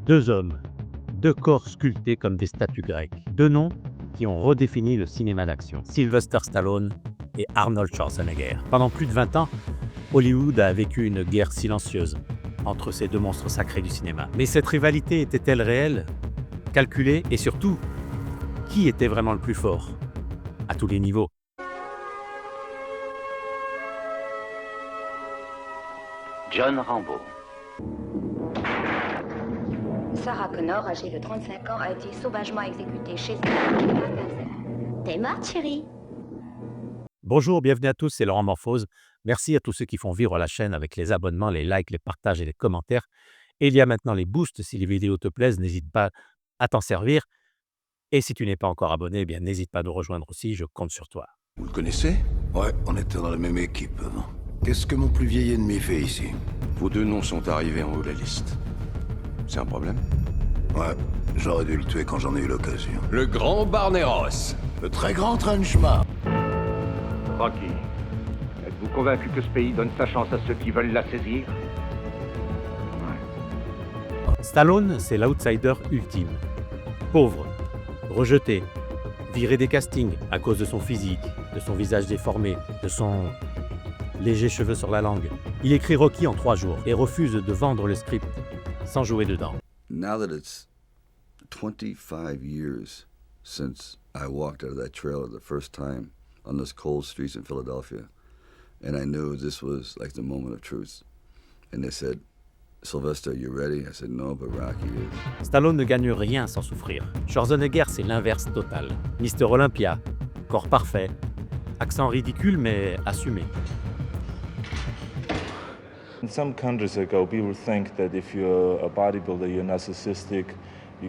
Deux hommes, deux corps sculptés comme des statues grecques. Deux noms qui ont redéfini le cinéma d'action. Sylvester Stallone et Arnold Schwarzenegger. Pendant plus de 20 ans, Hollywood a vécu une guerre silencieuse entre ces deux monstres sacrés du cinéma. Mais cette rivalité était-elle réelle, calculée et surtout, qui était vraiment le plus fort à tous les niveaux? John Rambo. Sarah Connor, âgée de 35 ans, a été sauvagement exécutée chez elle. T'es morte, chérie? Bonjour, bienvenue à tous, c'est Laurent Morphose. Merci à tous ceux qui font vivre la chaîne avec les abonnements, les likes, les partages et les commentaires. Et il y a maintenant les boosts. Si les vidéos te plaisent, n'hésite pas à t'en servir. Et si tu n'es pas encore abonné, eh bien n'hésite pas à nous rejoindre aussi, je compte sur toi. Vous le connaissez? Ouais, on était dans la même équipe avant. Qu'est-ce que mon plus vieil ennemi fait ici? Vos deux noms sont arrivés en haut de la liste. C'est un problème? Ouais, j'aurais dû le tuer quand j'en ai eu l'occasion. Le grand Barneros. Le très grand Trenchmar. Rocky, êtes-vous convaincu que ce pays donne sa chance à ceux qui veulent la saisir? Stallone, c'est l'outsider ultime. Pauvre, rejeté, viré des castings à cause de son physique, de son visage déformé, de son léger cheveu sur la langue. Il écrit Rocky en 3 jours et refuse de vendre le script sans jouer dedans. Now that it's 25 years since I walked out of that trailer the first time on those cold streets in Philadelphia, and I knew this was like the moment of truth. And they said, Sylvester, you ready? I said, no, but Rocky is. Stallone ne gagne rien sans souffrir. Schwarzenegger, c'est l'inverse total. Mister Olympia, corps parfait, accent ridicule mais assumé. In some countries ago, people think that if you're a bodybuilder, you're narcissistic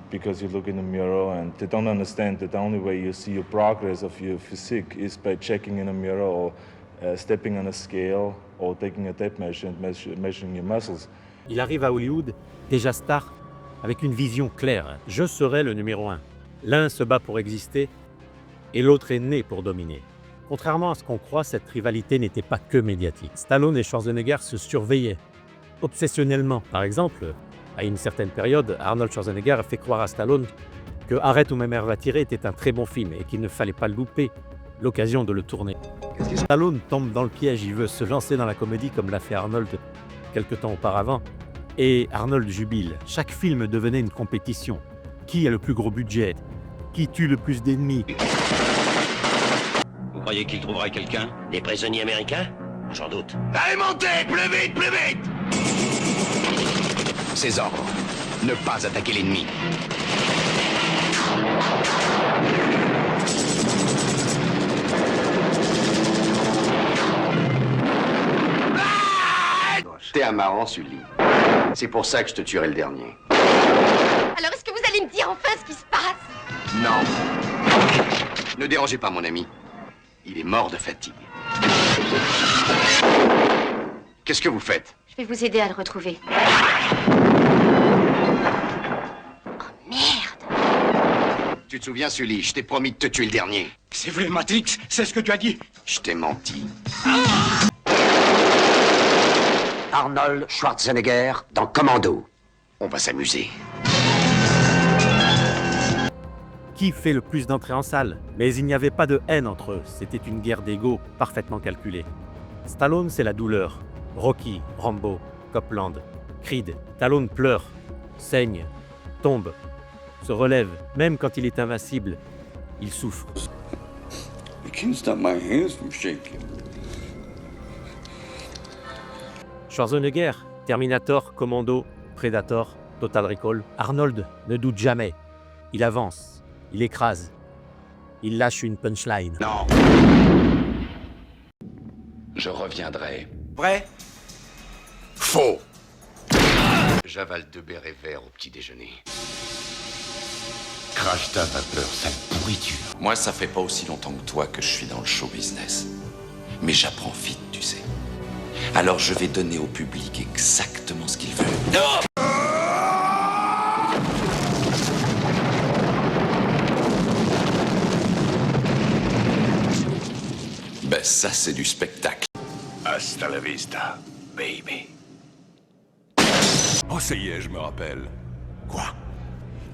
because you look in the mirror, and they don't understand that the only way you see your progress of your physique is by checking in a mirror or stepping on a scale or taking a tape measure and measuring your muscles. Il arrive à Hollywood, déjà star, avec une vision claire. Je serai le numéro 1. L'un se bat pour exister et l'autre est né pour dominer. Contrairement à ce qu'on croit, cette rivalité n'était pas que médiatique. Stallone et Schwarzenegger se surveillaient obsessionnellement. Par exemple, à une certaine période, Arnold Schwarzenegger a fait croire à Stallone que Arrête ou ma mère va tirer était un très bon film et qu'il ne fallait pas louper l'occasion de le tourner. Stallone tombe dans le piège, il veut se lancer dans la comédie comme l'a fait Arnold quelque temps auparavant. Et Arnold jubile. Chaque film devenait une compétition. Qui a le plus gros budget? Qui tue le plus d'ennemis? Vous croyez qu'il trouverait quelqu'un? Des prisonniers américains? J'en doute. Allez, montez! Plus vite, plus vite! Ses ordres. Ne pas attaquer l'ennemi. T'es un marrant, Sully. C'est pour ça que je te tuerai le dernier. Alors, est-ce que vous allez me dire enfin ce qui se passe? Non. Ne dérangez pas mon ami. Il est mort de fatigue. Qu'est-ce que vous faites? Je vais vous aider à le retrouver. Oh, merde! Tu te souviens, Sully, je t'ai promis de te tuer le dernier. C'est vrai, Matrix, c'est ce que tu as dit. Je t'ai menti. Arnold Schwarzenegger dans Commando. On va s'amuser. Qui fait le plus d'entrées en salle? Mais il n'y avait pas de haine entre eux, c'était une guerre d'ego parfaitement calculée. Stallone, c'est la douleur. Rocky, Rambo, Copland, Creed. Stallone pleure, saigne, tombe, se relève. Même quand il est invincible, il souffre. I can't stop my hands from shaking. Schwarzenegger, Terminator, Commando, Predator, Total Recall. Arnold ne doute jamais. Il avance, il écrase, il lâche une punchline. Non. Je reviendrai. Vrai? Faux. J'avale 2 bérets verts au petit déjeuner. Crache ta vapeur, sale pourriture. Moi, ça fait pas aussi longtemps que toi que je suis dans le show business. Mais j'apprends vite, tu sais. Alors je vais donner au public exactement ce qu'il veut. Ben ça, c'est du spectacle. Hasta la vista, baby. Oh, ça y est, je me rappelle. Quoi?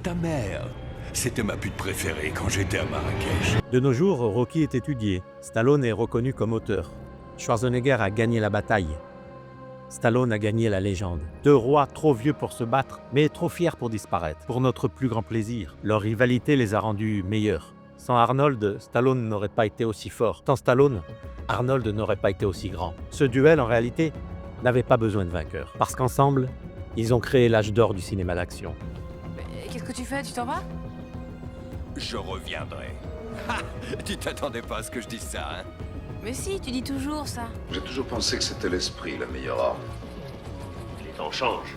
Ta mère. C'était ma pute préférée quand j'étais à Marrakech. De nos jours, Rocky est étudié. Stallone est reconnu comme auteur. Schwarzenegger a gagné la bataille. Stallone a gagné la légende. Deux rois trop vieux pour se battre, mais trop fiers pour disparaître. Pour notre plus grand plaisir. Leur rivalité les a rendus meilleurs. Sans Arnold, Stallone n'aurait pas été aussi fort. Sans Stallone, Arnold n'aurait pas été aussi grand. Ce duel, en réalité, n'avait pas besoin de vainqueur. Parce qu'ensemble, ils ont créé l'âge d'or du cinéma d'action. Qu'est-ce que tu fais? Tu t'en vas? Je reviendrai. Tu t'attendais pas à ce que je dise ça, hein? Mais si, tu dis toujours ça. J'ai toujours pensé que c'était l'esprit, la meilleure arme. Les temps changent.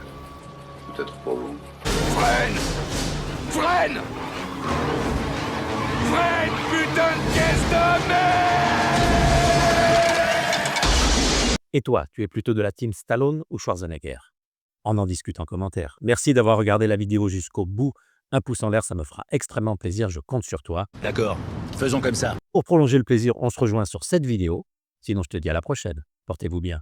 Peut-être pour vous. Freine! Freine! Freine, putain de caisse de merde! Et toi, tu es plutôt de la team Stallone ou Schwarzenegger? On en discute en commentaire. Merci d'avoir regardé la vidéo jusqu'au bout. Un pouce en l'air, ça me fera extrêmement plaisir, je compte sur toi. D'accord, faisons comme ça. Pour prolonger le plaisir, on se rejoint sur cette vidéo. Sinon, je te dis à la prochaine. Portez-vous bien.